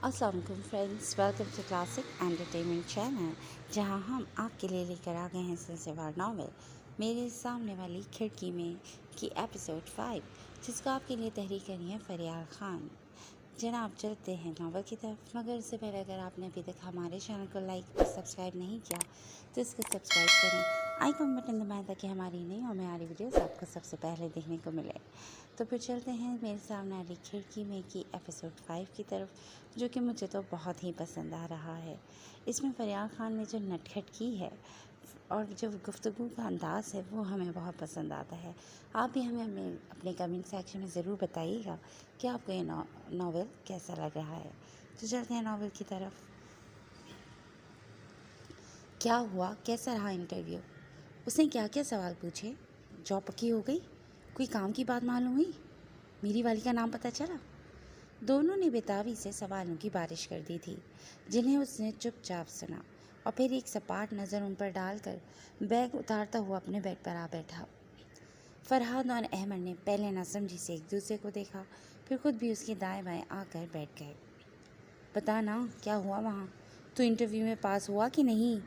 अस्सलाम वालेकुम friends, welcome to classic entertainment channel, जहां हम आपके लिए लेकर आ गए हैं सिलसिलेवार नावल मेरे सामने वाली खिड़की में की एपिसोड 5, जिसको आपके लिए तहरीर करी है फरियाल खान। जनाब, चलते हैं नावल की तरफ, मगर उससे पहले अगर आपने अभी तक हमारे चैनल को लाइक और सब्सक्राइब नहीं किया तो इसको सब्सक्राइब करें, आइकन बटन दबाएं ताकि हमारी नई और म्यारी वीडियोस आपको सबसे पहले देखने को मिले। तो फिर चलते हैं मेरे सामने वाली खिड़की में की एपिसोड 5 की तरफ, जो कि मुझे तो बहुत ही पसंद आ रहा है। इसमें फरियाल खान ने जो नटखट की है और जो गुफ्तगू का अंदाज़ है वो हमें बहुत पसंद आता है। आप भी हमें अपने कमेंट सेक्शन में ज़रूर बताइएगा कि आपको ये नावल कैसा लग रहा है। तो चलते हैं नावल की तरफ। क्या हुआ, कैसा रहा इंटरव्यू? उसने क्या क्या सवाल पूछे? जॉब पक्की हो गई? कोई काम की बात मालूम हुई? मेरी वाली का नाम पता चला? दोनों ने बेताबी से सवालों की बारिश कर दी थी, जिन्हें उसने चुपचाप सुना और फिर एक सपाट नज़र उन पर डालकर बैग उतारता हुआ अपने बेड पर आ बैठा। फरहाद और अहमद ने पहले नासमझी से एक दूसरे को देखा, फिर खुद भी उसके दाएं बाएं आकर बैठ गए। बता ना, क्या हुआ वहाँ? तू इंटरव्यू में पास हुआ कि नहीं?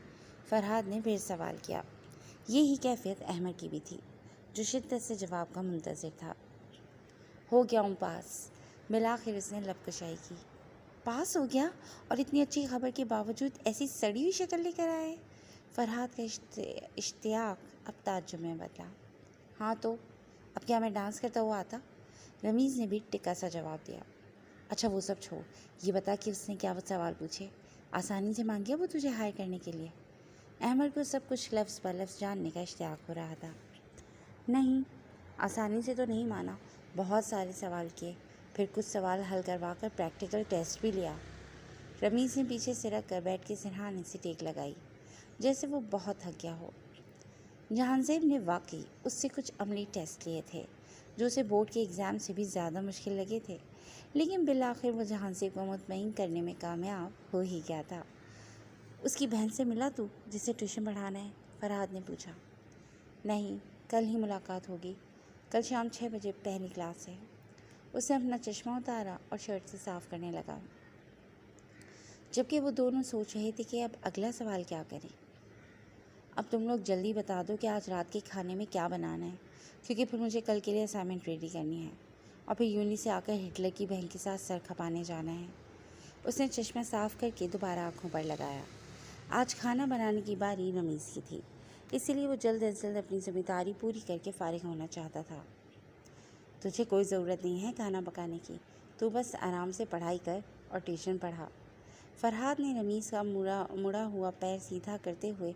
फरहाद ने फिर सवाल किया। यही कैफियत अहमद की भी थी, जो शिद्दत से जवाब का मुंतज़िर था। हो गया हूँ पास, बिलाखिर उसने लबकुशाई की। पास हो गया? और इतनी अच्छी खबर के बावजूद ऐसी सड़ी हुई शक्ल लेकर आए? फरहाद का इश्तियाक अब ताज्जुब में बदला। हाँ तो अब क्या मैं डांस करता हुआ आता? रमीज़ ने भी टिक्का सा जवाब दिया। अच्छा वो सब छोड़, ये बता कि उसने क्या वो सवाल पूछे? आसानी से मान गया वो तुझे हायर करने के लिए? अहमद को सब कुछ लफ्ज़ ब लफ्ज़ जानने का इश्तियाक हो रहा था। नहीं, आसानी से तो नहीं माना। बहुत सारे सवाल किए, फिर कुछ सवाल हल करवा कर प्रैक्टिकल टेस्ट भी लिया। रमीज़ ने पीछे से रख कर बैठ के सिरहाने से टेक लगाई, जैसे वो बहुत थक गया हो। जहांज़ेब ने वाकई उससे कुछ अमली टेस्ट लिए थे, जो उसे बोर्ड के एग्ज़ाम से भी ज़्यादा मुश्किल लगे थे, लेकिन बिलाखिर वो जहांज़ेब को मुतमईन करने में कामयाब हो ही गया था। उसकी बहन से मिला तू, जिसे ट्यूशन पढ़ाना है? फरहाद ने पूछा। नहीं, कल ही मुलाकात होगी। कल शाम 6 बजे पहली क्लास है। उसने अपना चश्मा उतारा और शर्ट से साफ़ करने लगा, जबकि वो दोनों सोच रहे थे कि अब अगला सवाल क्या करें। अब तुम लोग जल्दी बता दो कि आज रात के खाने में क्या बनाना है, क्योंकि फिर मुझे कल के लिए असाइनमेंट रेडी करनी है और फिर यूनी से आकर हिटलर की बहन के साथ सर खपाने जाना है। उसने चश्मा साफ़ करके दोबारा आँखों पर लगाया। आज खाना बनाने की बारी रमीज़ की थी, इसीलिए वो जल्द अज जल्द अपनी जिम्मेदारी पूरी करके फ़ारिग होना चाहता था। तुझे कोई ज़रूरत नहीं है खाना पकाने की, तू बस आराम से पढ़ाई कर और ट्यूशन पढ़ा। फरहाद ने रमीज़ का मुड़ा हुआ पैर सीधा करते हुए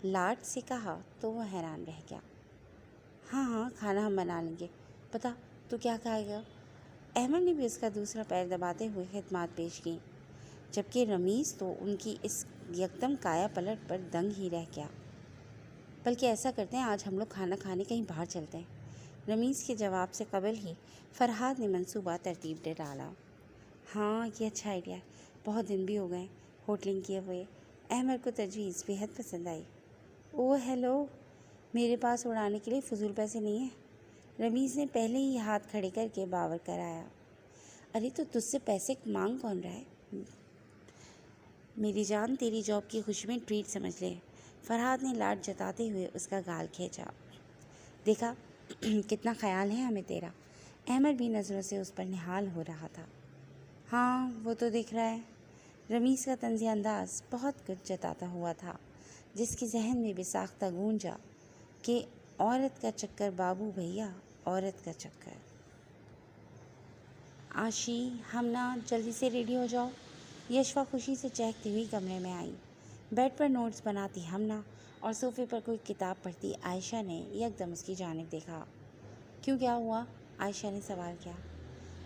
लाड से कहा तो वह हैरान रह गया। हाँ हाँ, खाना हम बना लेंगे। बता, तू क्या खाएगा? अहमद ने भी उसका दूसरा पैर दबाते हुए खिदमत पेश की, जबकि रमीज़ तो उनकी इस यकदम काया पलट पर दंग ही रह गया। बल्कि ऐसा करते हैं, आज हम लोग खाना खाने कहीं बाहर चलते हैं। रमीज़ के जवाब से कबल ही फरहाद ने मंसूबा तरतीब दे डाला। हाँ, ये अच्छा आइडिया है, बहुत दिन भी हो गए होटलिंग किए हुए। अहमद को तजवीज़ बेहद पसंद आई। ओह हेलो, मेरे पास उड़ाने के लिए फजूल पैसे नहीं है। रमीज़ ने पहले ही हाथ खड़े करके बावर कराया। अरे तो तुझसे पैसे मांग कौन रहा है? मेरी जान, तेरी जॉब की खुशी में ट्रीट समझ ले। फरहाद ने लाड जताते हुए उसका गाल खींचा। देखा कितना ख्याल है हमें तेरा। अहमद भी नज़रों से उस पर निहाल हो रहा था। हाँ, वो तो दिख रहा है। रमीज़ का तंज़ी अंदाज़ बहुत कुछ जताता हुआ था, जिसके जहन में भी साख्ता गूंजा कि औरत का चक्कर बाबू भैया, औरत का चक्कर। आशी, हमना, जल्दी से रेडी हो जाओ। यशवा खुशी से चहकती हुई कमरे में आई। बेड पर नोट्स बनाती हमना और सोफे पर कोई किताब पढ़ती आयशा ने यकदम उसकी जानिब देखा। क्यों, क्या हुआ? आयशा ने सवाल किया।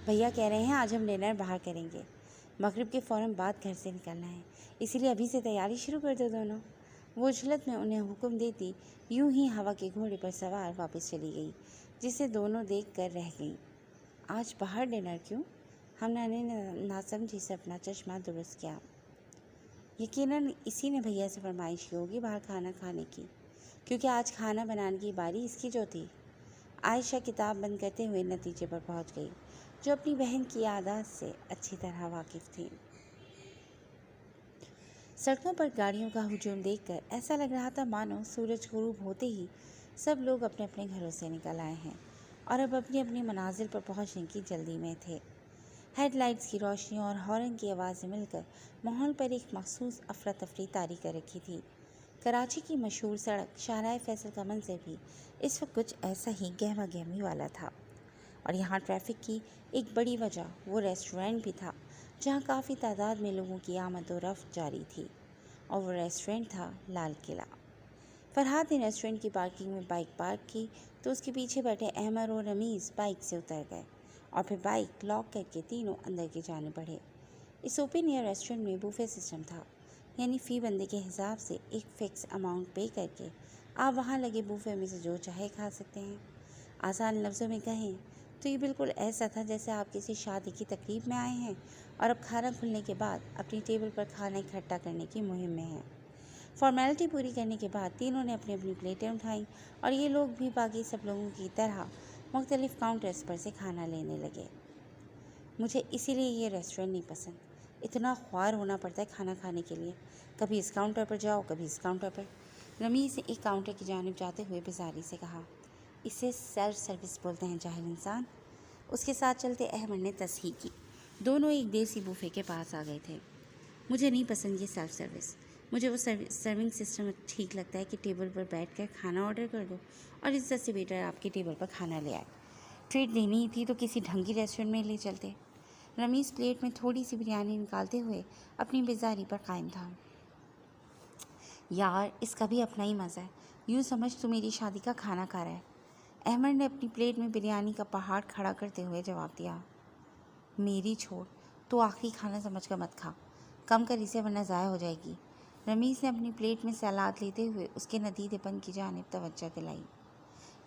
भैया कह रहे हैं आज हम डिनर बाहर करेंगे। मगरिब के फ़ौरन बाद घर से निकलना है, इसीलिए अभी से तैयारी शुरू कर दो दोनों। वो उछलत में उन्हें हुक्म देती यूं ही हवा के घोड़े पर सवार वापस चली गई, जिसे दोनों देख कर रह गईं। आज बाहर डिनर क्यों? हमने नासमझी से अपना चश्मा दुरुस्त किया। यकीनन इसी ने भैया से फरमाइश की होगी बाहर खाना खाने की, क्योंकि आज खाना बनाने की बारी इसकी जो थी। आयशा किताब बंद करते हुए नतीजे पर पहुंच गई, जो अपनी बहन की आदत से अच्छी तरह वाकिफ़ थी। सड़कों पर गाड़ियों का हुजूम देखकर ऐसा लग रहा था मानो सूरज गुरूब होते ही सब लोग अपने अपने घरों से निकल आए हैं और अब अपनी अपनी मनाजिल पर पहुंचने की जल्दी में थे। हेडलाइट्स की रोशनी और हॉर्न की आवाज़ें मिलकर माहौल पर एक मखसूस अफरा तफरी तारी कर रखी थी। कराची की मशहूर सड़क शाहराह फैसल का मंजर भी इस वक्त कुछ ऐसा ही गहमा गहमी वाला था और यहाँ ट्रैफिक की एक बड़ी वजह वो रेस्टोरेंट भी था जहाँ काफ़ी तादाद में लोगों की आमद व रफ्त जारी थी और वो रेस्टोरेंट था लाल किला। फरहाद ने रेस्टोरेंट की पार्किंग में बाइक पार्क की तो उसके पीछे बैठे अहमर और रमीज़ बाइक से उतर गए और फिर बाइक लॉक करके तीनों अंदर के जाने बढ़े। इस ओपन एयर रेस्टोरेंट में बूफे सिस्टम था, यानी फ़ी बंदे के हिसाब से एक फ़िक्स अमाउंट पे करके आप वहाँ लगे बूफे में से जो चाहे खा सकते हैं। आसान लफ्ज़ों में कहें तो ये बिल्कुल ऐसा था जैसे आप किसी शादी की तकरीब में आए हैं और अब खाना खुलने के बाद अपनी टेबल पर खाना इकट्ठा करने की मुहिम में हैं। फॉर्मेलिटी पूरी करने के बाद तीनों ने अपनी अपनी प्लेटें उठाईं और ये लोग भी बाकी सब लोगों की तरह मुख्तलिफ़ काउंटर्स पर से खाना लेने लगे। मुझे इसीलिए ये रेस्टोरेंट नहीं पसंद, इतना ख्वार होना पड़ता है खाना खाने के लिए, कभी इस काउंटर पर जाओ कभी इस काउंटर पर। रमीज़ ने एक काउंटर की जानिब जाते हुए बेजारी से कहा, इसे सेल्फ सर्विस बोलते हैं जाहिल इंसान। उसके साथ चलते अहमद ने तस्हीह की। दोनों एक देसी बूफे के पास आ गए थे। मुझे नहीं पसंद ये सेल्फ सर्विस, मुझे वो सर्विंग सिस्टम ठीक लगता है कि टेबल पर बैठकर खाना ऑर्डर कर दो और इज्जत से वेटर आपके टेबल पर खाना ले आए। ट्रीट देनी ही थी तो किसी ढंगी रेस्टोरेंट में ले चलते। रमीज़ प्लेट में थोड़ी सी बिरयानी निकालते हुए अपनी बेजारी पर कायम था। यार इसका भी अपना ही मज़ा है, यूँ समझ तू मेरी शादी का खाना खा रहा है। अहमद ने अपनी प्लेट में बिरयानी का पहाड़ खड़ा करते हुए जवाब दिया। मेरी छोड़, तो आखिरी खाना समझ कर मत खा, कम कर इसे वरना ज़ाया हो जाएगी। रमीज़ ने अपनी प्लेट में सलाद लेते हुए उसके नदीदेपन की जानिब तवज्जो दिलाई।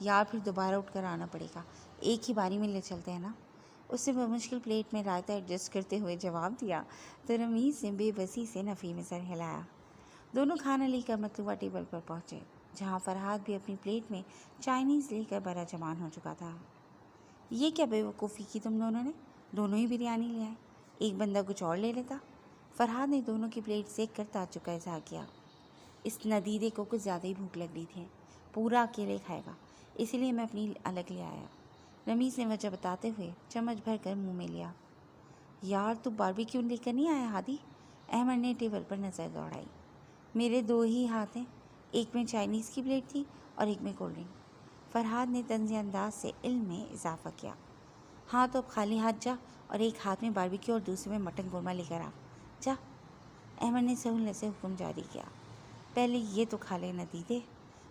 यार फिर दोबारा उठ कर आना पड़ेगा, एक ही बारी में ले चलते हैं ना। उसने बमुश्किल प्लेट में रायता एडजस्ट करते हुए जवाब दिया तो रमीज़ ने बेबसी से नफ़ी में सर हिलाया। दोनों खाना लेकर मतलूबा टेबल पर पहुँचे जहाँ फरहाद भी अपनी प्लेट में चाइनीज़ लेकर बड़ा जमान हो चुका था। ये क्या बेवकूफ़ी की तुम दोनों ने, दोनों ही बिरयानी ले आए, एक बंदा कुछ और ले लेता। फरहाद ने दोनों की प्लेट सेक कर ताज्जुब का इज़हार किया। इस नदीदे को कुछ ज़्यादा ही भूख लग रही थी, पूरा अकेले खाएगा, इसीलिए मैं अपनी अलग ले आया। रमीज़ ने वजह बताते हुए चम्मच भर कर मुँह में लिया। यार तू बारबेक्यू लेकर नहीं आया हादी? अहमद ने टेबल पर नज़र दौड़ाई। मेरे दो ही हाथ हैं, एक में चाइनीज़ की प्लेट थी और एक में कोल्ड ड्रिंक। फरहाद ने तंज़ी अंदाज से इल्म में इजाफा किया। हाँ तो अब खाली हाथ जा और एक हाथ में बारबेक्यू और दूसरे में मटन कोरमा लेकर आ जा। अहमद ने सहूलत से हुक्म जारी किया। पहले ये तो खा ले नदीदे।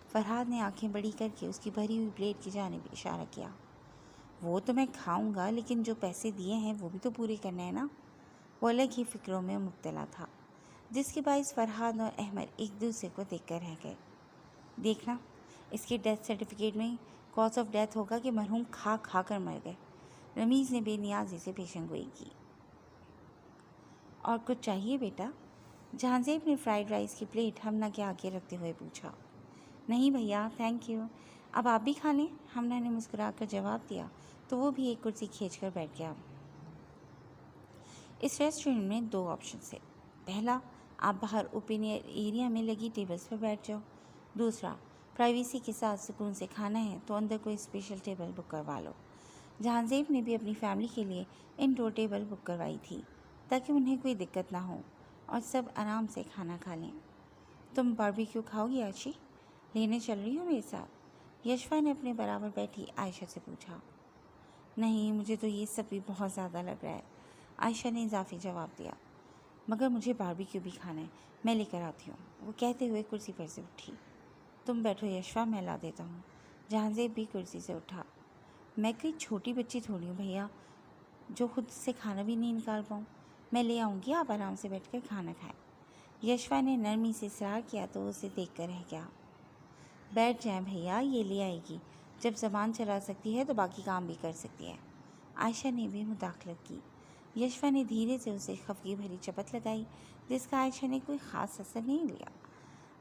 फरहाद ने आंखें बड़ी करके उसकी भरी हुई प्लेट की जानिब इशारा किया। वो तो मैं खाऊंगा, लेकिन जो पैसे दिए हैं वो भी तो पूरे करने हैं ना। वो अलग ही फ़िक्रों में मुब्तला था, जिसके बाइस फरहाद और अहमद एक दूसरे को देख कर रह गए। देखना, इसके डेथ सर्टिफिकेट में कॉज ऑफ डेथ होगा कि मरहूम खा खा कर मर गए। रमीज़ ने बेनियाजी से पेशेंगोई की। और कुछ चाहिए बेटा? जहांज़ेब ने फ्राइड राइस की प्लेट हमना के आगे रखते हुए पूछा। नहीं भैया थैंक यू, अब आप भी खा लें, हमना ने मुस्कुराकर जवाब दिया तो वो भी एक कुर्सी खींचकर बैठ गया। इस रेस्टोरेंट में दो ऑप्शन थे। पहला, आप बाहर ओपन एयर एरिया में लगी टेबल्स पर बैठ जाओ। दूसरा, प्राइवेसी के साथ सुकून से खाना है तो अंदर कोई स्पेशल टेबल बुक करवा लो। जहांज़ेब ने भी अपनी फैमिली के लिए इनडोर टेबल बुक करवाई थी ताकि उन्हें कोई दिक्कत ना हो और सब आराम से खाना खा लें। तुम बारबेक्यू खाओगी आयशी? लेने चल रही हो मेरे साथ? यशफा ने अपने बराबर बैठी आयशा से पूछा। नहीं, मुझे तो ये सब भी बहुत ज़्यादा लग रहा है, आयशा ने इजाफी जवाब दिया। मगर मुझे बारबेक्यू भी खाना है, मैं लेकर आती हूँ, वो कहते हुए कुर्सी पर से उठी। तुम बैठो यशफा, मैं ला देता हूँ। जहांज़ेब भी कुर्सी से उठा। मैं कोई छोटी बच्ची थोड़ी हूँ भैया, जो खुद से खाना भी नहीं निकाल पाऊँ। मैं ले आऊँगी, आप आराम से बैठकर खाना खाएं। यशफा ने नरमी से इसरार किया तो उसे देख कर रह गया। बैठ जाएं भैया, ये ले आएगी, जब ज़बान चला सकती है तो बाकी काम भी कर सकती है। आयशा ने भी मुदाखलत की। यशफा ने धीरे से उसे खफगी भरी चपत लगाई, जिसका आयशा ने कोई ख़ास असर नहीं लिया।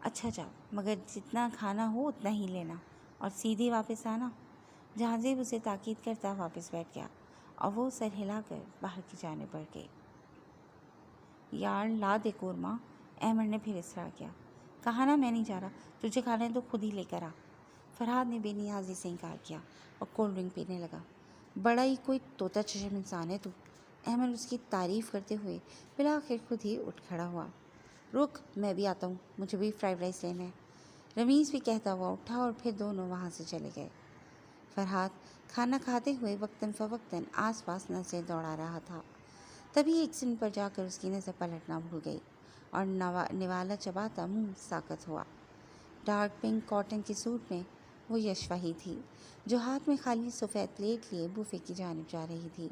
अच्छा जाओ, मगर जितना खाना हो उतना ही लेना और सीधे वापस आना। जहांज़ेब उसे ताकीद करता वापस बैठ गया और वो सर हिलाकर बाहर की जाने बढ़ गई। यार ला दे कोरमा, احمد نے پھر اصرار کیا۔ کہا نا میں نہیں جا رہا، تجھے کھانا ہے تو خود ہی لے کر آ۔ فرحاد نے بے نیازی سے انکار کیا اور کولڈ ڈرنک پینے لگا۔ بڑا ہی کوئی طوطا چشم انسان ہے تو، احمد اس کی تعریف کرتے ہوئے بالآخر خود ہی اٹھ کھڑا ہوا۔ رک، میں بھی آتا ہوں، مجھے بھی فرائیڈ رائس لینا ہے۔ رمیز بھی کہتا ہوا اٹھا اور پھر دونوں وہاں سے چلے گئے۔ فرحاد کھانا کھاتے ہوئے وقتاً فوقتاً آس پاس نظریں دوڑا رہا تھا۔ تبھی ایک سن پر جا کر اس کی نظر پلٹنا بھول گئی اور نوالا چباتا منہ ساکت ہوا۔ ڈارک پنک کاٹن کے سوٹ میں وہ یشوا ہی تھی، جو ہاتھ میں خالی سفید پلیٹ لیے بوفے کی جانب جا رہی تھی۔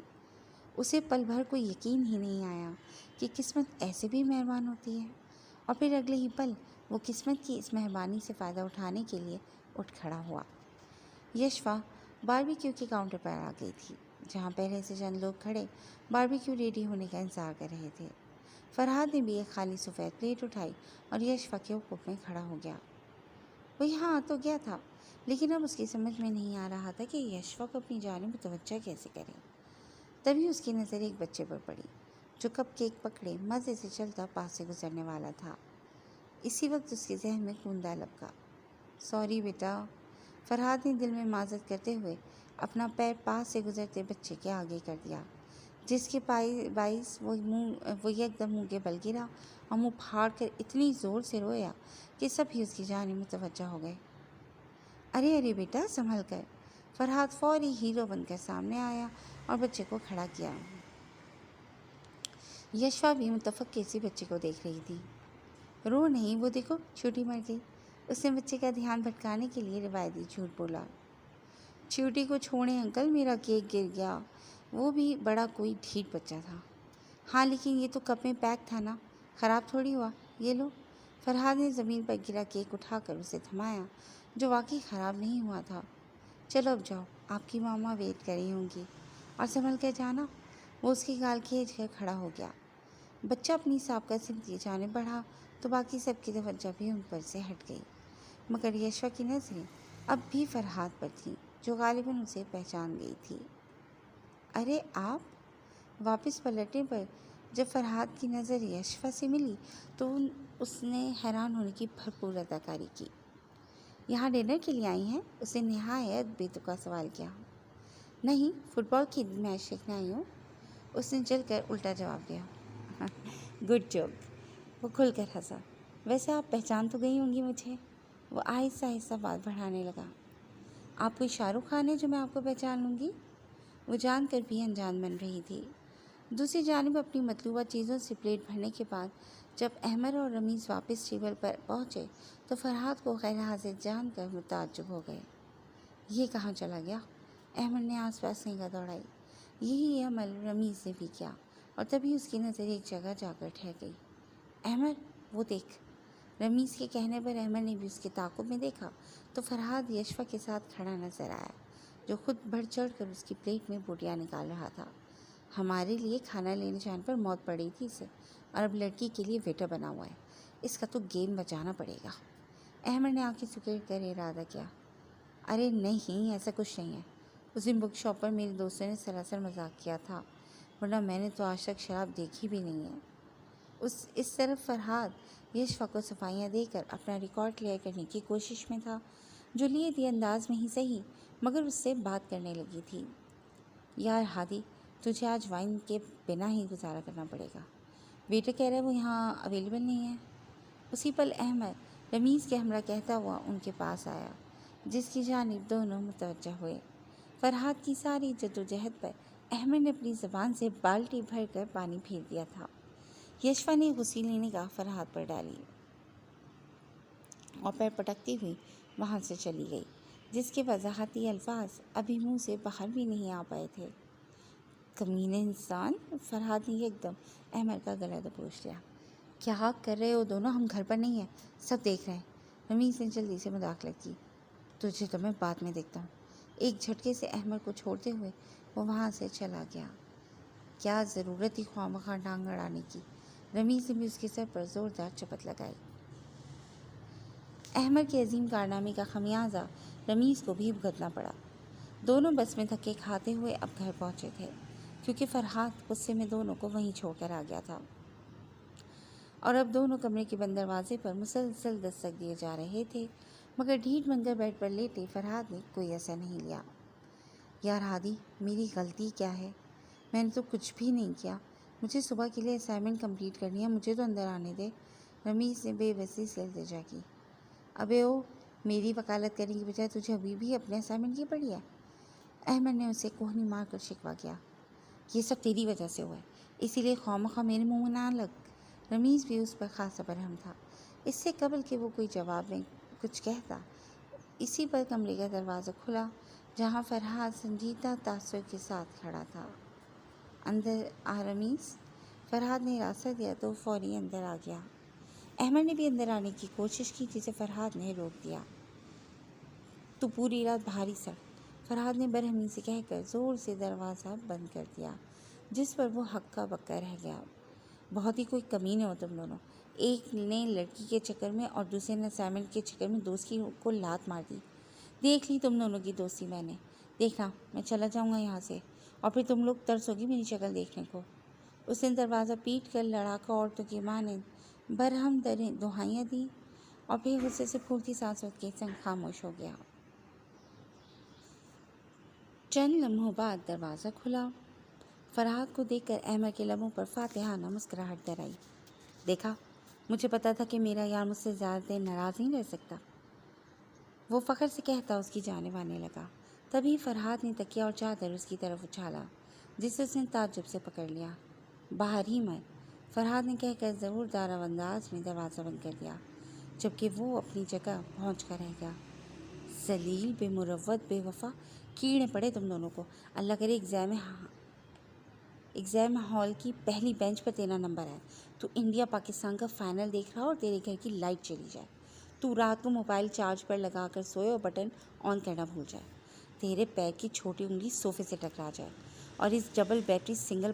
اسے پل بھر کو یقین ہی نہیں آیا کہ قسمت ایسے بھی مہربان ہوتی ہے، اور پھر اگلے ہی پل وہ قسمت کی اس مہربانی سے فائدہ اٹھانے کے لیے اٹھ کھڑا ہوا۔ یشوا باربیکیو کے کاؤنٹر پر آ گئی تھی، جہاں پہلے سے چند لوگ کھڑے باربیکیو ریڈی ہونے کا انتظار کر رہے تھے۔ فرحاد نے بھی ایک خالی سفید پلیٹ اٹھائی اور یشوا کے حقوق میں کھڑا ہو گیا۔ وہ یہاں آ تو گیا تھا، لیکن اب اس کی سمجھ میں نہیں آ رہا تھا کہ یشوا کو اپنی جانب متوجہ کیسے کرے۔ تبھی اس کی نظر ایک بچے پر پڑی، جو کپ کیک پکڑے مزے سے چلتا پاس سے گزرنے والا تھا۔ اسی وقت اس کے ذہن میں خوندا لبکا۔ سوری بیٹا، فرحاد نے دل میں معذرت کرتے ہوئے اپنا پیر پاس سے گزرتے بچے کے آگے کر دیا، جس کے باعث وہ یکدم منہ کے بل گرا اور منہ پھاڑ کر اتنی زور سے رویا کہ سب ہی اس کی جانب متوجہ ہو گئے۔ ارے ارے بیٹا، سنبھل کر۔ فرحاد فوری ہیرو بن کر سامنے آیا اور بچے کو کھڑا کیا۔ یشوا بھی متفکر سی بچے کو دیکھ رہی تھی۔ رو نہیں، وہ دیکھو چھوٹی مر گئی۔ اس نے بچے کا دھیان بھٹکانے کے لیے روایتی جھوٹ بولا۔ چھوٹی کو چھوڑیں انکل، میرا کیک گر گیا، وہ بھی بڑا کوئی ڈھیٹ بچہ تھا۔ ہاں لیکن یہ تو کپ میں پیک تھا نا، خراب تھوڑی ہوا، یہ لو۔ فرحاد نے زمین پر گرا کیک اٹھا کر اسے تھمایا، جو واقعی خراب نہیں ہوا تھا۔ چلو اب جاؤ، آپ کی ماما ویٹ کر رہی ہوں گی، اور سنبھل کر جانا۔ وہ اس کی گال کھینچ کر کھڑا ہو گیا۔ بچہ اپنی سابقہ سمت کی جانب بڑھا تو باقی سب کی توجہ بھی ان پر سے ہٹ گئی، مگر یشوا کی نظریں اب بھی فرحاد پر تھیں، جو غالباً اسے پہچان گئی تھی۔ ارے آپ؟ واپس پلٹنے پر جب فرحاد کی نظر یشوا سے ملی تو اس نے حیران ہونے کی بھرپور اداکاری کی۔ یہاں ڈنر کے لیے آئی ہیں؟ اسے نہایت بے تکا سوال کیا۔ نہیں، فٹ بال کی میچ دیکھنے آئی ہوں، اس نے جل کر الٹا جواب دیا۔ گڈ جوک، وہ کھل کر ہنسا۔ ویسے آپ پہچان تو گئی ہوں گی مجھے؟ وہ آہستہ آہستہ بات بڑھانے لگا۔ آپ کوئی شاہ رخ خان ہے جو میں آپ کو پہچان لوں گی؟ وہ جان کر بھی انجان بن رہی تھی۔ دوسری جانب اپنی مطلوبہ چیزوں سے پلیٹ بھرنے کے بعد جب احمد اور رمیز واپس ٹیبل پر پہنچے تو فرحاد کو غیر حاضر جان کر متعجب ہو گئے۔ یہ کہاں چلا گیا؟ احمد نے آس پاس نگاہ دوڑائی۔ یہی عمل رمیز نے بھی کیا، اور تبھی اس کی نظر ایک جگہ جا کر ٹھہر گئی۔ احمد، وہ دیکھ۔ رمیز کے کہنے پر احمد نے بھی اس کے تعاقب میں دیکھا تو فرحاد یشوا کے ساتھ کھڑا نظر آیا، جو خود بڑھ چڑھ کر اس کی پلیٹ میں بوٹیاں نکال رہا تھا۔ ہمارے لیے کھانا لینے جانے پر موت پڑی تھی اسے، اور اب لڑکی کے لیے ویٹر بنا ہوا ہے، اس کا تو گیم بچانا پڑے گا۔ احمد نے آنکھیں سکیڑ کر ارادہ کیا۔ ارے نہیں، ایسا کچھ نہیں ہے، اس دن بک شاپ پر میرے دوستوں نے سراسر مذاق کیا تھا، ورنہ میں نے تو آج تک شراب دیکھی بھی نہیں ہے۔ اس طرف فرحاد یشوا کو صفائیاں دے کر اپنا ریکارڈ کلیئر کرنے کی کوشش میں تھا، جو لیے دے انداز میں ہی صحیح مگر اس سے بات کرنے لگی تھی۔ یار ہادی، تجھے آج وائن کے بنا ہی گزارا کرنا پڑے گا، ویٹر کہہ رہا ہے وہ یہاں اویلیبل نہیں ہے۔ اسی پل احمد رمیز کے ہمراہ کہتا ہوا ان کے پاس آیا، جس کی جانب دونوں متوجہ ہوئے۔ فرحاد کی ساری جدوجہد پر احمد نے اپنی زبان سے بالٹی بھر کر پانی پھیر دیا تھا۔ یشوا نے غسیلی نگاہ فرحاد پر ڈالی اور پیر پٹکتی ہوئی وہاں سے چلی گئی، جس کے وضاحتی الفاظ ابھی منہ سے باہر بھی نہیں آ پائے تھے۔ کمینے انسان، فرحاد نے یکدم احمد کا گلا دبوچ لیا۔ کیا کر رہے ہو دونوں؟ ہم گھر پر نہیں ہیں، سب دیکھ رہے ہیں۔ رمیز نے جلدی سے مداخلت کی۔ تجھے تو میں بعد میں دیکھتا ہوں۔ ایک جھٹکے سے احمد کو چھوڑتے ہوئے وہ وہاں سے چلا گیا۔ کیا ضرورت تھی خواہ مخواہ ٹانگ اڑانے کی؟ رمیز نے بھی اس کے سر پر زوردار چپت لگائی۔ احمد کے عظیم کارنامے کا خمیازہ رمیز کو بھی بھگتنا پڑا۔ دونوں بس میں دھکے کھاتے ہوئے اب گھر پہنچے تھے، کیونکہ فرحاد غصے میں دونوں کو وہیں چھوڑ کر آ گیا تھا۔ اور اب دونوں کمرے کے بند دروازے پر مسلسل دستک دیے جا رہے تھے، مگر ڈھیٹ بن کر بیڈ پر لیٹے فرحاد نے کوئی ایسا نہیں لیا۔ یار ہادی، میری غلطی کیا ہے؟ میں نے تو کچھ بھی نہیں کیا، مجھے صبح کے لیے اسائنمنٹ کمپلیٹ کرنی ہے، مجھے تو اندر آنے دے، رمیز نے بے بسی سے التجا کی۔ ابے او، میری وکالت کرنے کی بجائے تجھے ابھی بھی اپنے اسائنمنٹ کی پڑی ہے؟ احمد نے اسے کوہنی مار کر شکوہ کیا۔ یہ سب تیری وجہ سے ہوا ہے، اسی لیے خواہ میرے منہ میں نہ لگ۔ رمیز بھی اس پر خاصا برہم تھا۔ اس سے قبل کہ وہ کوئی جواب میں کچھ کہتا، اسی پر کمرے کا دروازہ کھلا جہاں فرحاد سنجیدہ تاثر کے ساتھ کھڑا تھا۔ اندر آ رمیز، فرحاد نے راستہ دیا تو فوری اندر آ گیا۔ احمد نے بھی اندر آنے کی کوشش کی جسے فرحاد نے روک دیا۔ تو پوری رات بھاری سڑ، فرحاد نے برہمی سے کہہ کر زور سے دروازہ بند کر دیا، جس پر وہ ہکا بکا رہ گیا۔ بہت ہی کوئی کمینے ہو تم دونوں، ایک نے لڑکی کے چکر میں اور دوسرے نے اسائنمنٹ کے چکر میں دوست کو لات مار دی۔ دیکھ لی تم دونوں کی دوستی میں نے، دیکھنا میں چلا جاؤں گا یہاں سے اور پھر تم لوگ ترسو گی میری شکل دیکھنے کو۔ اس نے دروازہ پیٹ کر لڑاکا عورتوں کی مانند برہم دہائیاں دیں اور پھر غصے سے پھولتی سانسوں کے سنگ خاموش ہو گیا۔ چند لمحوں بعد دروازہ کھلا۔ فرحاد کو دیکھ کر احمد کے لبوں پر فاتحانہ مسکراہٹ در آئی۔ دیکھا، مجھے پتا تھا کہ میرا یار مجھ سے زیادہ دیر ناراض نہیں رہ سکتا، وہ فخر سے کہتا اس کی جانب آنے لگا۔ تبھی فرحاد نے تکیہ اور چادر اس کی طرف اچھالا، جسے اس نے تعجب سے پکڑ لیا۔ باہر ہی مت، فرحاد نے کہہ کر ضرور دارا انداز میں دروازہ بند کر دیا، جبکہ وہ اپنی جگہ پہنچ کر رہ گیا۔ ذلیل، بے مروت، بے وفا، کیڑے پڑے تم دونوں کو۔ اللہ کرے ایگزام ہال کی پہلی بینچ پر تیرا نمبر ہے، تو انڈیا پاکستان کا فائنل دیکھ رہا اور تیرے گھر کی لائٹ چلی جائے، تو رات کو موبائل چارج پر لگا کر سوئے اور بٹن آن کرنا بھول جائے، تیرے پیر کی چھوٹی انگلی صوفے سے ٹکرا جائے اور اس ڈبل بیٹری سنگل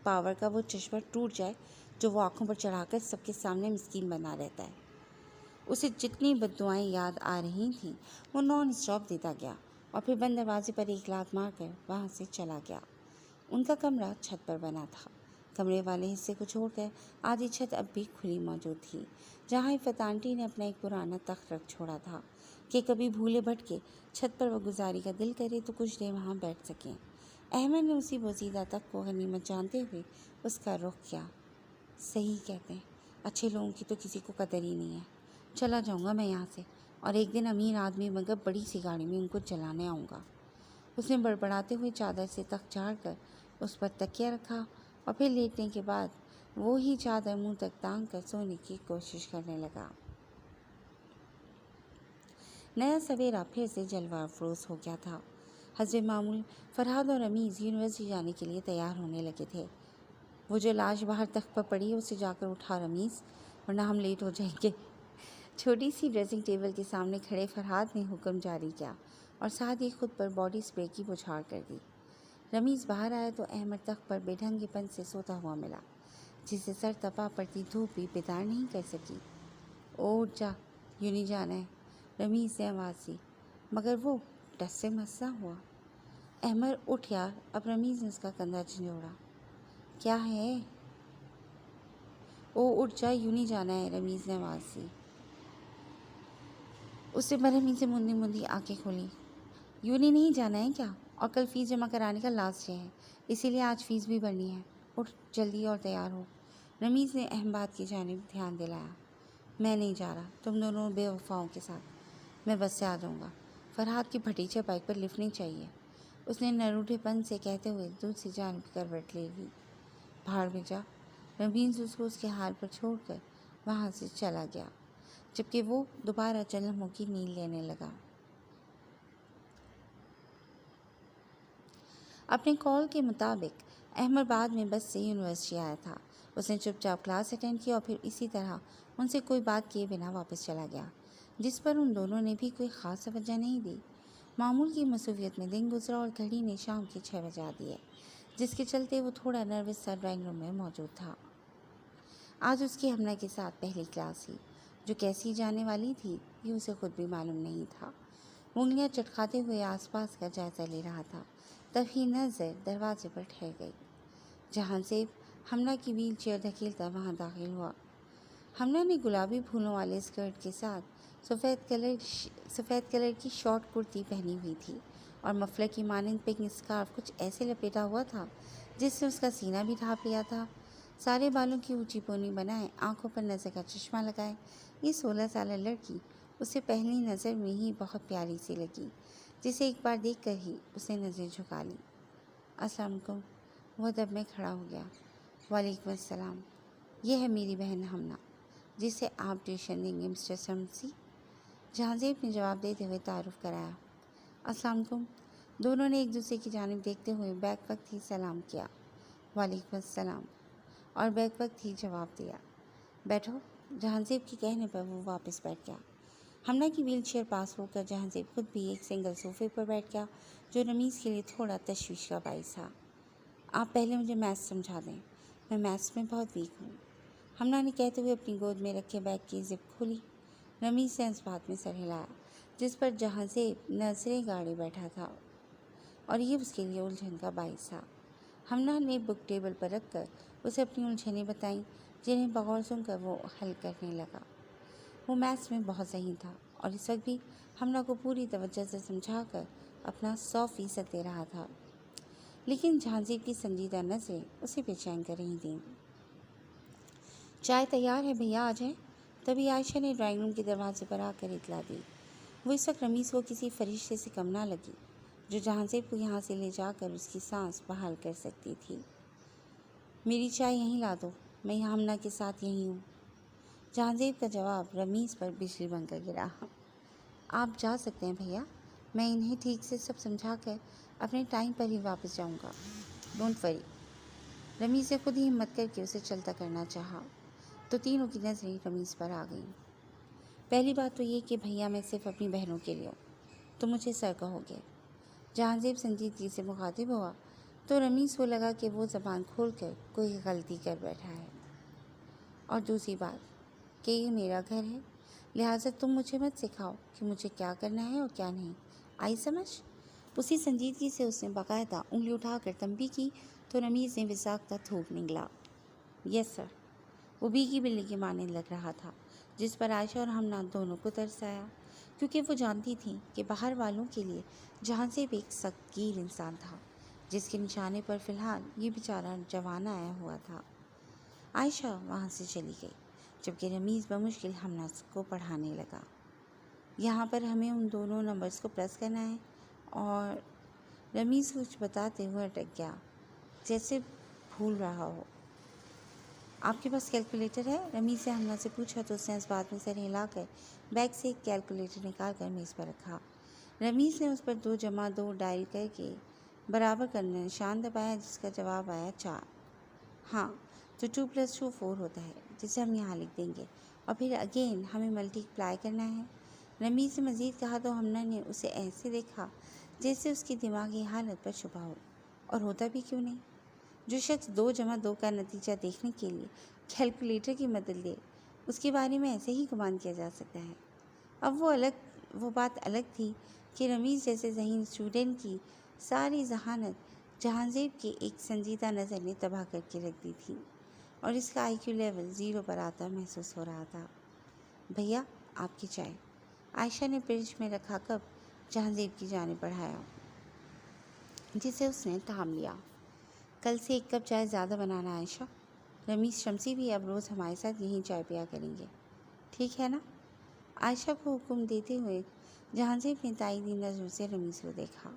پاور کا وہ چشمہ ٹوٹ جائے جو وہ آنکھوں پر چڑھا کر سب کے سامنے مسکین بنا رہتا ہے۔ اسے جتنی بددعائیں یاد آ رہی تھیں وہ نان اسٹاپ دیتا گیا اور پھر بند دروازے پر ایک لات مار کر وہاں سے چلا گیا۔ ان کا کمرہ چھت پر بنا تھا۔ کمرے والے حصے کو چھوڑ کر آدھی چھت اب بھی کھلی موجود تھی، جہاں عفت آنٹی نے اپنا ایک پرانا تخت رکھ چھوڑا تھا کہ کبھی بھولے بھٹکے چھت پر وہ گزاری کا دل کرے تو کچھ دیر وہاں بیٹھ سکیں۔ احمد نے اسی بوسیدہ تخت کو غنیمت جانتے ہوئے اس کا رخ کیا۔ صحیح کہتے ہیں، اچھے لوگوں کی تو کسی کو قدر ہی نہیں ہے۔ چلا جاؤں گا میں یہاں سے، اور ایک دن امیر آدمی مگر بڑی سی گاڑی میں ان کو جلانے آؤں گا۔ اس نے بڑبڑاتے ہوئے چادر سے تخت جھاڑ کر اس پر تکیہ رکھا اور پھر لیٹنے کے بعد وہی چادر منہ تک تانگ کر سونے کی کوشش کرنے لگا۔ نیا سویرا پھر سے جلوہ افروز ہو گیا تھا۔ حسب معمول فرحاد اور رمیز یونیورسٹی جانے کے لیے تیار ہونے لگے تھے۔ وہ جو لاش باہر تخت پر پڑی ہے اسے جا کر اٹھا رمیز، ورنہ ہم لیٹ ہو جائیں گے۔ چھوٹی سی ڈریسنگ ٹیبل کے سامنے کھڑے فرحاد نے حکم جاری کیا اور ساتھ ہی خود پر باڈی اسپرے کی بچھاڑ کر دی۔ رمیز باہر آیا تو احمد تخت پر بے ڈھنگے پن سے سوتا ہوا ملا، جسے سر تپا پڑتی دھوپ بھی بیدار نہیں کر سکی۔ اٹھ جا، یوں نہیں جانا ہے، رمیز نے آواز دی، مگر وہ ٹس سے مس نہ ہوا۔ احمد اٹھ یار، اب رمیز نے اس کا کندھا جھنجھوڑا۔ کیا ہے؟ اٹھ جا، یوں نہیں جانا ہے، رمیز نے آواز دی۔ اس نے برہمی سے مندی مندی آنکھیں کھولی۔ یونی نہیں جانا ہے کیا؟ اور کل فیس جمع کرانے کا لاسٹ ڈے ہے، اسی لیے آج فیس بھی بھرنی ہے۔ اٹھ جلدی اور تیار ہو۔ رمیز نے احمد کی جانب دھیان دلایا۔ میں نہیں جا رہا تم دونوں بے وفاؤں کے ساتھ، میں بس سے آ جاؤں گا۔ فرحاد کی بھٹیچے بائک پر لفٹ نہیں چاہیے، اس نے نروٹھے پن سے کہتے ہوئے دوسری جانب کروٹ لے لی۔ بھاڑ میں جا، رمیز اس کو اس کے حال پر چھوڑ کر وہاں سے چلا گیا، جبکہ وہ دوبارہ چند لمحوں کی نیند لینے لگا۔ اپنے کال کے مطابق احمد بعد میں بس سے یونیورسٹی آیا تھا۔ اس نے چپ چاپ کلاس اٹینڈ کی اور پھر اسی طرح ان سے کوئی بات کیے بنا واپس چلا گیا، جس پر ان دونوں نے بھی کوئی خاص توجہ نہیں دی۔ معمول کی مصروفیت میں دن گزرا اور گھڑی نے شام کے 6 بجا دیے، جس کے چلتے وہ تھوڑا نروس سا ڈرائنگ روم میں موجود تھا۔ آج اس کی ہمنا کے ساتھ پہلی کلاس تھی، جو کیسی جانے والی تھی یہ اسے خود بھی معلوم نہیں تھا۔ وہ انگلیاں چٹکاتے ہوئے آس پاس کا جائزہ لے رہا تھا، تبھی نظر دروازے پر ٹھہر گئی، جہاں سے حمنا کی ویل چیئر دھکیلتا وہاں داخل ہوا۔ حمنا نے گلابی پھولوں والے اسکرٹ کے ساتھ سفید کلر کی شارٹ کرتی پہنی ہوئی تھی اور مفلر کی مانند پنک اسکارف کچھ ایسے لپیٹا ہوا تھا جس نے اس کا سینہ بھی ڈھانپ لیا تھا۔ سارے بالوں کی اونچی پونی بنائے، آنکھوں پر نظر کا چشمہ لگائے، یہ 16 سالہ لڑکی اسے پہلی نظر میں ہی بہت پیاری سی لگی، جسے ایک بار دیکھ کر ہی اس نے نظر جھکا لی۔ السلام علیکم۔ وہ دب میں کھڑا ہو گیا۔ وعلیکم السلام۔ یہ ہے میری بہن حمنا، جسے آپ ٹیوشن دیں گے مسٹر شمسی؟ جہانزیب نے جواب دیتے ہوئے تعارف کرایا۔ السلام علیکم۔ دونوں نے ایک دوسرے کی جانب دیکھتے ہوئے بیک وقت ہی سلام کیا۔ وعلیکم السلام، اور بیک وقت ہی جواب دیا۔ بیٹھو۔ جہانزیب کے کہنے پر وہ واپس بیٹھ گیا۔ حمنا کی ویل چیئر پاس ہو کر جہانزیب خود بھی ایک سنگل صوفے پر بیٹھ گیا، جو رمیز کے لیے تھوڑا تشویش کا باعث تھا۔ آپ پہلے مجھے میتھس سمجھا دیں، میں میتھس میں بہت ویک ہوں، حمنا نے کہتے ہوئے اپنی گود میں رکھے بیگ کی زپ کھولی۔ رمیز نے اس بات میں سر ہلایا جس پر جہانزیب نظریں گاڑے بیٹھا تھا، اور یہ اس کے لیے الجھن کا باعث تھا۔ حمنا نے بک ٹیبل پر رکھ کر اسے اپنی الجھنیں بتائیں، جنہیں بغور سن کر وہ حل کرنے لگا۔ وہ میتھس میں بہت ذہین تھا اور اس وقت بھی حمنا کو پوری توجہ سے سمجھا کر اپنا 100% دے رہا تھا، لیکن جہانزیب کی سنجیدہ نظریں اسے بے چین کر رہی تھیں۔ چائے تیار ہے بھیا، آ جائیں۔ تبھی عائشہ نے ڈرائنگ روم کے دروازے پر آ کر اطلاع دی۔ وہ اس وقت رمیز کو کسی فرشتے سے کم نہ لگی، جو جہانزیب کو یہاں سے لے جا کر اس کی سانس بحال کر سکتی تھی۔ میری چائے یہیں لا دو، میں یہاں حمنا کے ساتھ یہیں ہوں۔ جہانزیب کا جواب رمیز پر بجلی بن کر گرا۔ آپ جا سکتے ہیں بھیا، میں انہیں ٹھیک سے سب سمجھا کر اپنے ٹائم پر ہی واپس جاؤں گا، ڈونٹ وری۔ رمیز نے خود ہی ہمت کر کے اسے چلتا کرنا چاہا تو تینوں کی نظریں رمیز پر آ گئیں۔ پہلی بات تو یہ کہ بھیا میں صرف اپنی بہنوں کے لیے ہوں، تو مجھے سر کہو گے۔ جہانزیب سنجیدگی سے مخاطب ہوا تو رمیز کو لگا کہ وہ زبان کھول کر کوئی غلطی کر بیٹھا ہے۔ اور دوسری بات کہ یہ میرا گھر ہے، لہٰذا تم مجھے مت سکھاؤ کہ مجھے کیا کرنا ہے اور کیا نہیں، آئی سمجھ؟ اسی سنجیدگی سے اس نے باقاعدہ انگلی اٹھا کر تنبیہ کی تو رمیز نے وساختہ تھوک نگلا۔ یس سر۔ وہ بھیگی بلی کی مانند لگ رہا تھا، جس پر عائشہ اور حمنا دونوں کو ترس آیا، کیونکہ وہ جانتی تھیں کہ باہر والوں کے لیے جہانزیب ایک سخت گیر انسان تھا، جس کے نشانے پر فی الحال یہ بیچارہ جوان آیا ہوا تھا۔ عائشہ وہاں سے چلی گئی، جبکہ رمیز بمشکل حمنا کو پڑھانے لگا۔ یہاں پر ہمیں ان دونوں نمبرز کو پریس کرنا ہے، اور رمیز کچھ بتاتے ہوئے اٹک گیا، جیسے بھول رہا ہو۔ آپ کے پاس کیلکولیٹر ہے؟ رمیز نے حمنا سے پوچھا تو اس نے اس بات میں سر ہلا کر بیگ سے ایک کیلکولیٹر نکال کر میز پر رکھا۔ رمیز نے اس پر 2+2 ڈائل کر کے برابر کرنا نشان دبایا، جس کا جواب آیا 4۔ ہاں، تو 2+2 4 ہوتا ہے، جسے ہم یہاں لکھ دیں گے، اور پھر اگین ہمیں ملٹی پلائی کرنا ہے۔ رمیز نے مزید کہا تو حمنا نے اسے ایسے دیکھا جیسے اس کی دماغی حالت پر شبہ ہو، اور ہوتا بھی کیوں نہیں؟ جو شخص 2+2 کا نتیجہ دیکھنے کے لیے کیلکولیٹر کی مدد لے، اس کے بارے میں ایسے ہی گمان کیا جا سکتا ہے۔ اب وہ بات الگ تھی کہ رمیز جیسے ذہین اسٹوڈنٹ کی ساری ذہانت جہانزیب کے ایک سنجیدہ نظر نے تباہ کر کے رکھ دی تھی، اور اس کا IQ لیول 0 پر آتا محسوس ہو رہا تھا۔ بھیا آپ کی چائے۔ عائشہ نے فریج میں رکھا کپ جہانزیب کی جانب بڑھایا، جسے اس نے تھام لیا۔ کل سے 1 کپ چائے زیادہ بنانا عائشہ، رمیز شمسی بھی اب روز ہمارے ساتھ یہیں چائے پیا کریں گے، ٹھیک ہے نا؟ عائشہ کو حکم دیتے ہوئے جہانزیب نے تائیدی نظروں سے رمیز کو دیکھا،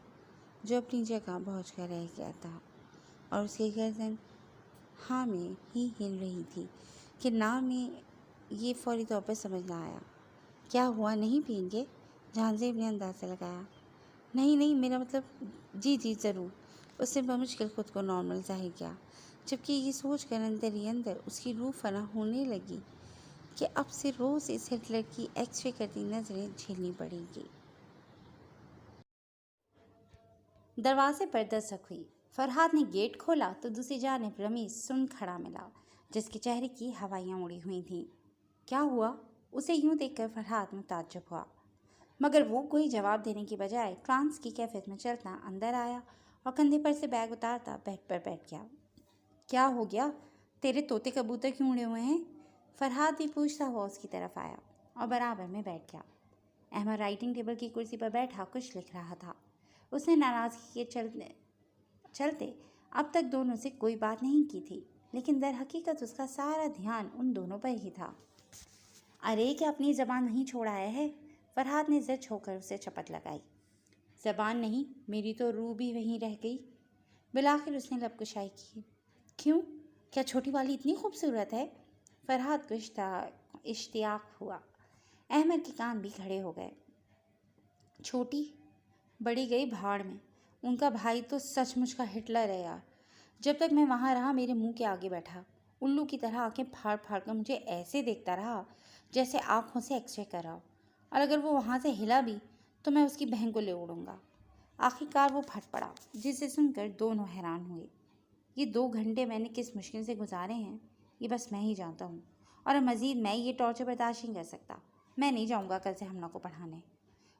جو اپنی جگہ پہنچ کر رہ گیا تھا، اور اس کی گردن ہاں میں ہی ہل رہی تھی کہ نہ میں یہ فوری طور پر سمجھ نہ آیا۔ کیا ہوا، نہیں پئیں گے؟ جہانزیب نے اندازہ لگایا۔ نہیں میرا مطلب جی ضرور۔ اس نے بمشکل خود کو نارمل ظاہر کیا، جبکہ یہ سوچ کر اندر ہی اندر اس کی روح فنا ہونے لگی کہ اب سے روز اس ہٹلر کی ایکس رے کرتی نظریں جھیلنی پڑے گی۔ دروازے پر دستک ہوئی۔ فرحات نے گیٹ کھولا تو دوسری جانب رمیز سن کھڑا ملا، جس کے چہرے کی ہوائیاں اڑی ہوئی تھیں۔ کیا ہوا؟ اسے یوں دیکھ کر فرحات متعجب ہوا، مگر وہ کوئی جواب دینے کی بجائے ٹرانس کی کیفیت میں چلتا اندر آیا اور کندھے پر سے بیگ اتارتا بیڈ پر بیٹھ گیا۔ کیا ہو گیا؟ तेरे तोते कबूतर क्यों उड़े हुए हैं? फरहाद भी पूछता हुआ उसकी तरफ आया और बराबर में बैठ गया। अहमद राइटिंग टेबल की कुर्सी पर बैठा कुछ लिख रहा था। उसने नाराज़गी के चलते अब तक दोनों से कोई बात नहीं की थी, लेकिन दर हकीकत उसका सारा ध्यान उन दोनों पर ही था। अरे क्या अपनी ज़बान नहीं छोड़ आया है? फरहाद ने ज़िद होकर उसे चपत लगाई। ज़बान नहीं, मेरी तो रूह भी वहीं रह गई। बिलाखिर उसने लब कुशाई की। क्यों, क्या छोटी वाली इतनी खूबसूरत है? फरहाद को इश्तियाक हुआ। अहमद के कान भी खड़े हो गए। छोटी बड़ी गई भाड़ में, उनका भाई तो सचमुच का हिटलर है यार। जब तक मैं वहाँ रहा मेरे मुंह के आगे बैठा, उल्लू की तरह आंखें फाड़ फाड़ कर मुझे ऐसे देखता रहा जैसे आँखों से एक्सरे कर रहा हो, और अगर वो वहाँ से हिला भी तो मैं उसकी बहन को ले उड़ूंगा। आखिरकार वो फट पड़ा, जिसे सुनकर दोनों हैरान हुए। ये 2 घंटे मैंने किस मुश्किल से गुजारे हैं ये बस मैं ही जानता हूँ, और अब मज़ीद मैं ये टॉर्चर बर्दाश्त नहीं कर सकता। मैं नहीं जाऊँगा कल से हमना को पढ़ाने।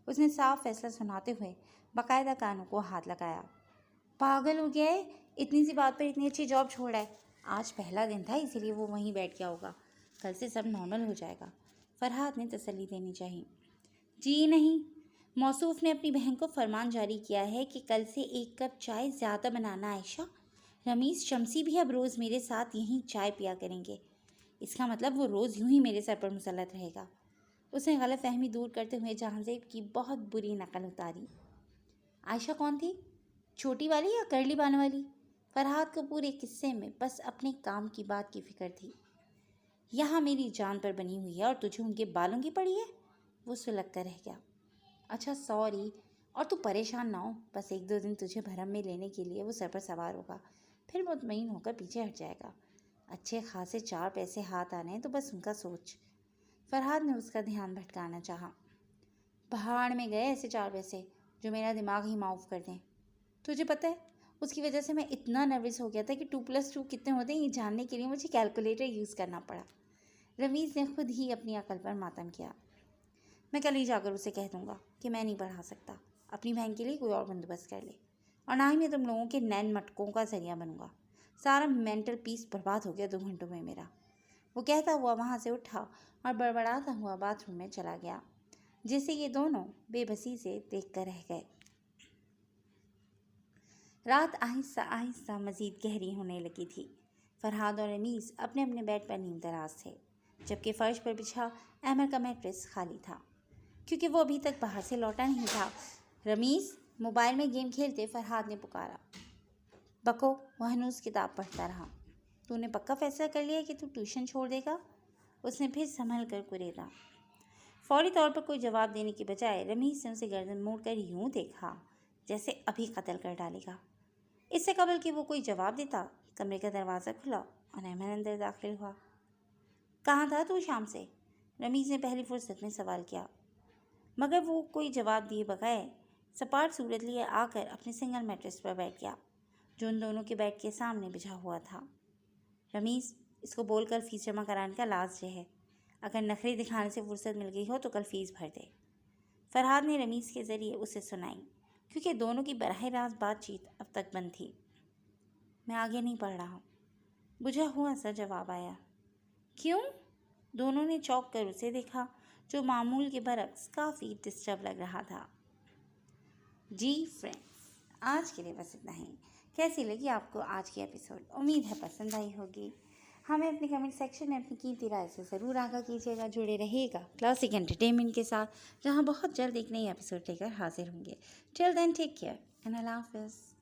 उसने साफ फैसला सुनाते हुए बाकायदा कानों को हाथ लगाया। पागल हो गया है? इतनी सी बात पर इतनी अच्छी जॉब छोड़ा है। आज पहला दिन था इसीलिए वो वहीं बैठ गया होगा, कल से सब नॉर्मल हो जाएगा। फरहाद ने तसल्ली देनी चाहिए। जी नहीं, मौसूफ ने अपनी बहन को फरमान जारी किया है कि कल से 1 कप चाय ज़्यादा बनाना। आयशा, रमीज़, शमसी भी अब रोज़ मेरे साथ यहीं चाय पिया करेंगे। इसका मतलब वो रोज़ यूं ही मेरे सर पर मुसल्लत रहेगा। उसने गलतफहमी दूर करते हुए जहांज़ेब की बहुत बुरी नकल उतारी। आयशा कौन थी? छोटी वाली या करली बाल वाली? फरहाद को पूरे किस्से में बस अपने काम की बात की फिक्र थी। यहाँ मेरी जान पर बनी हुई है और तुझे उनके बालों की पड़ी है? वो सुलग कर रह गया। अच्छा सॉरी, और तू परेशान ना हो, बस 1-2 दिन तुझे भरम में लेने के लिए वो सर पर सवार होगा, फिर मुतमईन होकर पीछे हट जाएगा। अच्छे खासे 4 पैसे हाथ आने हैं तो बस उनका सोच। फरहाद ने उसका ध्यान भटकाना चाहा। पहाड़ में गए ऐसे 4 पैसे जो मेरा दिमाग ही माउफ कर दें। तुझे पता है उसकी वजह से मैं इतना नर्वस हो गया था कि 2+2 कितने होते हैं ये जानने के लिए मुझे कैलकुलेटर यूज़ करना पड़ा। रमीज़ ने खुद ही अपनी अकल पर मातम किया। मैं कल ही जाकर उसे कह दूंगा कि मैं नहीं पढ़ा सकता, अपनी बहन के लिए कोई और बंदोबस्त कर ले, और ना ही मैं तुम लोगों के नैन मटकों का जरिया बनूंगा। सारा मेंटल पीस बर्बाद हो गया 2 घंटों में मेरा। वो कहता हुआ वहाँ से उठा और बड़बड़ाता हुआ बाथरूम में चला गया, जिसे ये दोनों बेबसी से देख कर रह गए। रात आहिस्ता आहिस्ता मज़ीद गहरी होने लगी थी। फरहाद और रमीज़ अपने अपने बेड पर नींद दराज थे, जबकि फ़र्श पर बिछा अहमद का मैट्रेस खाली था, क्योंकि वो अभी तक बाहर से लौटा नहीं था। रमीज़, मोबाइल में गेम खेलते फरहाद ने पुकारा। बको, वह हनूस किताब पढ़ता रहा। तूने पक्का फैसला कर लिया कि तू ट्यूशन छोड़ देगा? उसने फिर संभल कर कुरेदा। फौरी तौर पर कोई जवाब देने के बजाय रमीज़ ने उसे गर्दन मोड़कर यूं देखा जैसे अभी कत्ल कर डालेगा। इससे कबल कि वो कोई जवाब देता, कमरे का दरवाज़ा खुला और अहमद अंदर दाखिल हुआ। कहाँ था तू शाम से? रमीज़ ने पहली फुर्सत में सवाल किया, मगर वो कोई जवाब दिए बगैर सपाट सूरत लिए आकर अपने सिंगल मैट्रेस पर बैठ गया, जो उन दोनों के बेड के सामने बिछा हुआ था। रमीज़, इसको बोलकर फ़ीस जमा कराने का लास्ट डे है। अगर नखरे दिखाने से फुर्सत मिल गई हो तो कल फ़ीस भर दे। फरहाद ने रमीज़ के ज़रिए उसे सुनाई, क्योंकि दोनों की बराह रास्त बातचीत अब तक बंद थी। मैं आगे नहीं पढ़ रहा, बुझा हुआ सा जवाब आया। क्यों? दोनों ने चौंक कर उसे देखा, जो मामूल के बरक्स काफ़ी डिस्टर्ब लग रहा था। जी फ्रेंड्स, आज के लिए बस इतना ही। कैसी लगी आपको आज की एपिसोड? उम्मीद है पसंद आई होगी। हमें अपने कमेंट सेक्शन में अपनी कीमती राय से ज़रूर आगाह कीजिएगा। जुड़े रहिएगा क्लासिक एंटरटेनमेंट के साथ, जहां बहुत जल्द एक नई एपिसोड लेकर हाजिर होंगे। Till then take care and अल्लाह हाफ़िज़।